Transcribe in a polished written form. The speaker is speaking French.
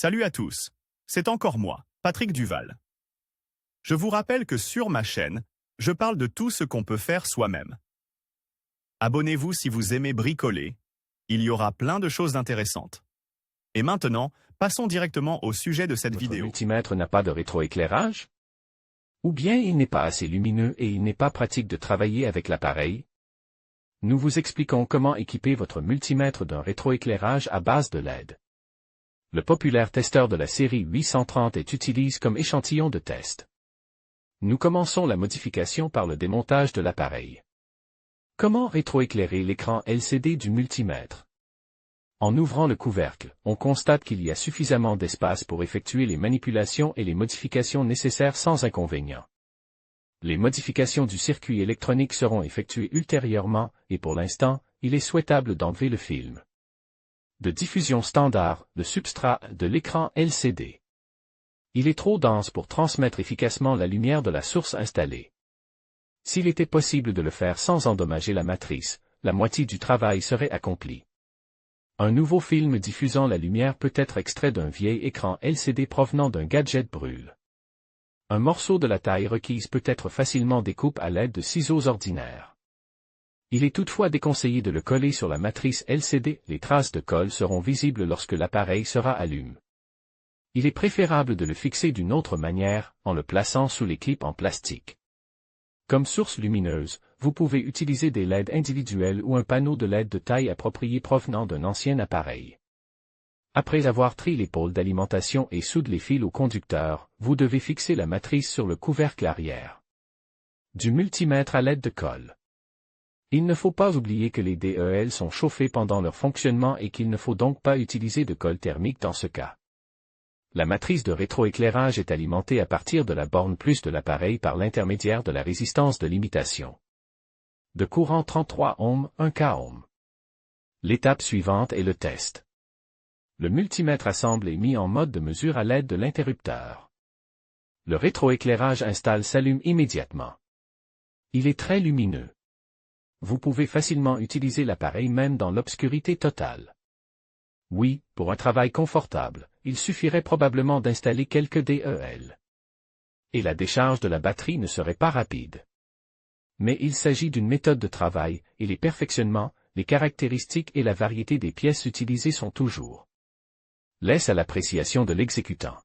Salut à tous, c'est encore moi, Patrick Duval. Je vous rappelle que sur ma chaîne, je parle de tout ce qu'on peut faire soi-même. Abonnez-vous si vous aimez bricoler, il y aura plein de choses intéressantes. Et maintenant, passons directement au sujet de cette Votre vidéo. multimètre n'a pas de rétroéclairage? Ou bien il n'est pas assez lumineux et il n'est pas pratique de travailler avec l'appareil? Nous vous expliquons comment équiper votre multimètre d'un rétroéclairage à base de LED. Le populaire testeur de la série 830 est utilisé comme échantillon de test. Nous commençons la modification par le démontage de l'appareil. Comment rétroéclairer l'écran LCD du multimètre? En ouvrant le couvercle, on constate qu'il y a suffisamment d'espace pour effectuer les manipulations et les modifications nécessaires sans inconvénient. Les modifications du circuit électronique seront effectuées ultérieurement, et pour l'instant, il est souhaitable d'enlever le film de diffusion standard, le substrat de l'écran LCD. Il est trop dense pour transmettre efficacement la lumière de la source installée. S'il était possible de le faire sans endommager la matrice, la moitié du travail serait accompli. Un nouveau film diffusant la lumière peut être extrait d'un vieil écran LCD provenant d'un gadget brûle. Un morceau de la taille requise peut être facilement découpé à l'aide de ciseaux ordinaires. Il est toutefois déconseillé de le coller sur la matrice LCD, les traces de colle seront visibles lorsque l'appareil sera allumé. Il est préférable de le fixer d'une autre manière, en le plaçant sous les clips en plastique. Comme source lumineuse, vous pouvez utiliser des LED individuels ou un panneau de LED de taille appropriée provenant d'un ancien appareil. Après avoir trié les pôles d'alimentation et soudé les fils au conducteur, vous devez fixer la matrice sur le couvercle arrière du multimètre à l'aide de colle. Il ne faut pas oublier que les DEL sont chauffés pendant leur fonctionnement et qu'il ne faut donc pas utiliser de colle thermique dans ce cas. La matrice de rétroéclairage est alimentée à partir de la borne plus de l'appareil par l'intermédiaire de la résistance de limitation de courant 33 ohms, 1 kΩ. L'étape suivante est le test. Le multimètre assemble est mis en mode de mesure à l'aide de l'interrupteur. Le rétroéclairage installé s'allume immédiatement. Il est très lumineux. Vous pouvez facilement utiliser l'appareil même dans l'obscurité totale. Oui, pour un travail confortable, il suffirait probablement d'installer quelques DEL. Et la décharge de la batterie ne serait pas rapide. Mais il s'agit d'une méthode de travail, et les perfectionnements, les caractéristiques et la variété des pièces utilisées sont toujours laisse à l'appréciation de l'exécutant.